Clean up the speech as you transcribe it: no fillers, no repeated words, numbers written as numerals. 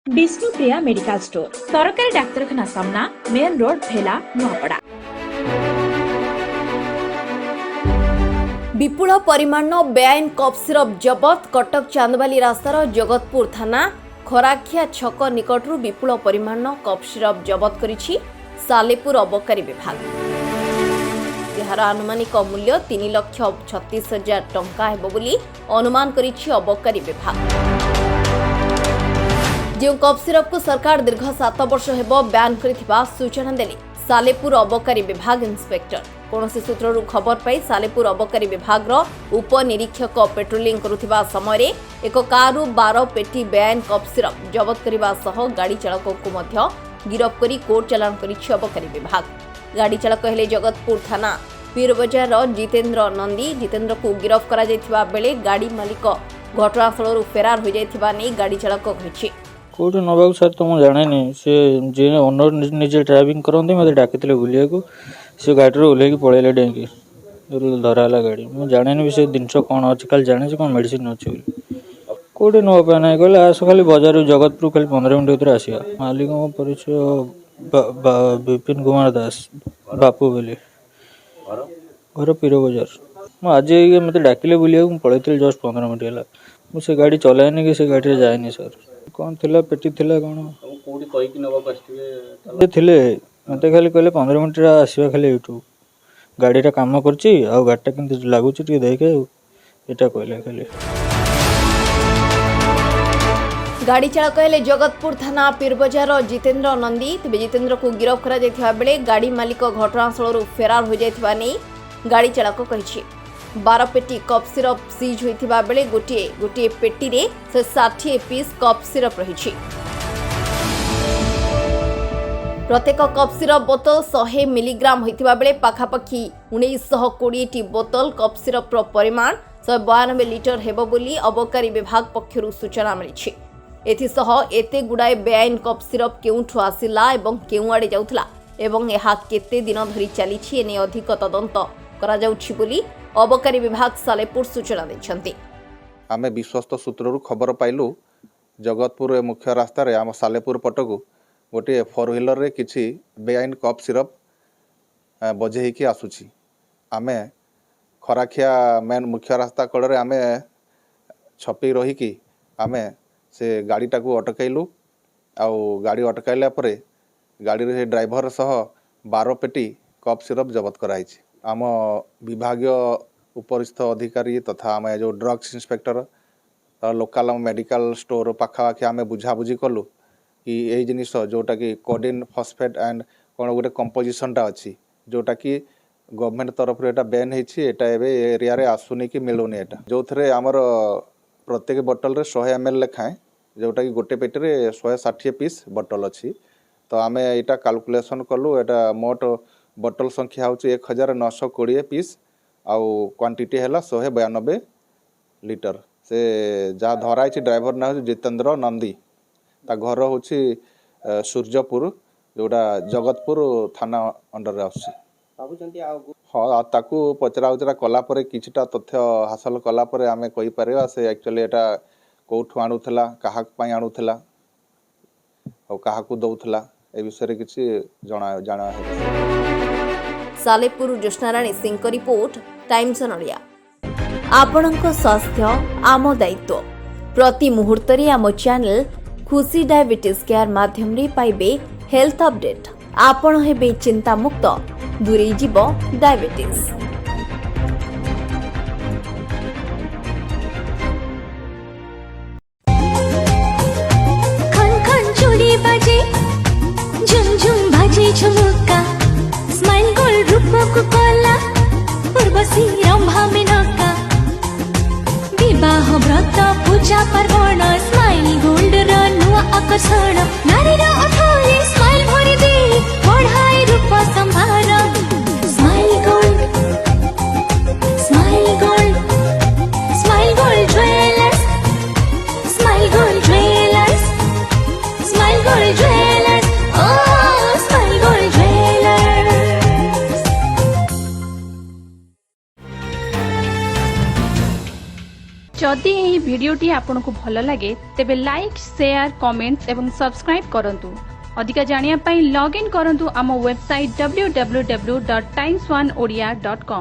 Vishnupriya medical store सरकारी डाक्तरखाना सामना main road भेला नुआपड़ा। विपुल परिमाण बेआईन कफ सिरप जबत कटक चांदबाली रास्तार जगतपुर थाना खराखिया छक निकटरू विपुल परिमाण कफ सिरप जबत करिछि सालेपुर अबकारी विभाग। यार आनुमानिक मूल्य 3,36,000 टंका हेबो बोली अनुमान करिछि अबकारी विभाग। जो कफ सिरप को सरकार दीर्घ 7 वर्ष हेबो बैन करिथिबा सूचना देली सालेपुर अबकारी विभाग इंस्पेक्टर। कौनसी सूत्ररू खबर पाई सालेपुर अबकारी विभाग उपनिरीक्षक पेट्रोलिंग करुथिबा समय एक कारु 12 पेटी बेआईन कफ सिरप जबत करने सह गाड़ी चालक को मध्य गिरफ्त करी कोर्ट चालान करिछि अबकारी विभाग। गाड़ी चालक हेले जगतपुर थाना पीरबजार जितेंद्र नंदी। जितेंद्र को गिरफ्त करा जायथिबा बेले गाड़ी मालिक घटनास्थल फेरार हो जायथिबा नै गाड़ी चालक कहिछि। कौटे नबाक सर तो मुझे जाने से जे ओनर निजे ड्राइविंग करते मत डाकी बुलिया को से गाड़ी ओल्ल पलैले डेंकी धराला गाड़ी मुझे जाने से जिन कौन अच्छी खाली जाने कौन मेडिसिन अच्छी कौटे ना ना कहले आस खाली बजार जगतपुर खाली 15 मिनट भर आसा मालिक परिचय विपिन कुमार दास बापू बोले घर पीर बजार मुझे आज मत डाकिले बुलिया पलैली जस्ट 15 मिनट है मुझे गाड़ी चलाएनि कि से गाड़ी जाएनि सर कौन थिला पेटी थिला कौन थिले मत खाली कहले 15 मिनट आसवा खाली यूट्यूब गाड़ीटा काम करची आ गाड़ीटा केमती लगुच देखे एटा कहले खाली। गाड़ी चालक हेले जगतपुर थाना पीरबजार जितेंद्र नंदी। तेज जितेंद्र को गिरफ्त करा जायथिबा बेले गाड़ी मालिक घटनास्थल फेरार हो जायथिबा नै गाड़ी चालक कहिछि। 12 पेटी कफ सिरप सीज होइथिबा बेले गोटे पेटी रे 60 पीस कफ सिरप रहिछि। प्रत्येक कफ सिरप बोतल 100 मिलीग्राम होइथिबा बेले पाखापाखि 1920 टी बोतल कफ सिरप रो परिमाण 192 लिटर हेबो बोली अबकारी विभाग पक्षरु सूचना मिलिछि। एथिसह एते गुडाए बेआईन कफ सिरप केउठु आसिला एवं केउ आडे जाउथला एवं एहा केते दिन धरि चलिछि एने अधिक तदंत करा जाउछि बोली अबकारी विभाग सालेपुर सूचना दैछन्ति। आमे विश्वस्त सूत्ररू खबर पाइलु जगतपुर मुख्य रास्ता रे आम सालेपुर पटकू गोटे 4 व्हीलर रे किछि बेआईन कफ सिरप बजेही आसुछि। आमे खराखिया मेन मुख्य रास्ता कड़े आमे छपी रहीकि आमे से गाड़ीटा को अटकैलु आउ गाड़ी अटकाइला परे गाड़ी रे ड्राइवर सह 12 पेटी कफ सिरप जबत कराइछि। आम विभागीय उपरिस्थ अधिकारी तथा आम जो drugs inspector local medical store पाखापाखि आम बुझाबुझी कलु कि यही जिनिस जोटा कि कोडिन फॉस्फेट एंड कौन गोटे कंपोजिशनटा अच्छी जोटा कि गवर्नमेंट तरफ एटा बैन होती एरिया रे आसुनी कि मिलूनी एटा जो थे आमर प्रत्येक बोतल रे 100 ml लेखाएं जोटा कि गोटे पेटी रे 160 पीस बोतल अच्छी। तो आम यहाँ कैलकुलेशन कलु एटा मोट बोतल संख्या हूँ 1920 पीस आउ क्वांटिटी है 192 लिटर। से जहाँ धराई ड्राइवर ना हूँ जितेंद्र नंदी ता घर हूँ सूर्यपुर जोटा जगतपुर थाना अंडर आस। हाँ ताकू पचरा उचरा कलापर किछिटा तथ्य हासिल कलापर आम कहीपर से एक्चुअली एटा कौठू आणुला क्या आणुला और क्या दौला ए विषय किसी जाना सालेपुर ज्योत्स्नाराणी सिंह को रिपोर्ट टाइम्स ऑन ओडिया। आपणक स्वास्थ्य आम दायित्व प्रति मुहूर्त आम चैनल खुशी डायबिटीज केयर माध्यम रे पाइबे हेल्थ अपडेट। आपण हेबे चिंता मुक्त दूरे जीव डायबिटीज। खन खन चोरी बाजे झुम झुम बाजे झुमुका स्माइल गोल्ड रूपक कला उर्वशी रंभा मेनका विवाह व्रत पूजा पर्वण स्माइल गोल्ड रा नुआ आकर्षण नारी रा अठारे स्माइल भरि दे बढ़ाए रूप संभार Smile Gold Smile Gold Smile Gold Jewellers Smile Gold Jewellers Smile Gold Jewellers ओ स्माइल गोल्ड ज्वेलर्स। जदि यही भिडियोटी आपंक भल लगे तेबे लाइक शेयर कमेंट्स एवं सब्सक्राइब करंतु। अधिक जानिया पाई लॉग इन करंतु आम वेबसाइट www.times1odia.com।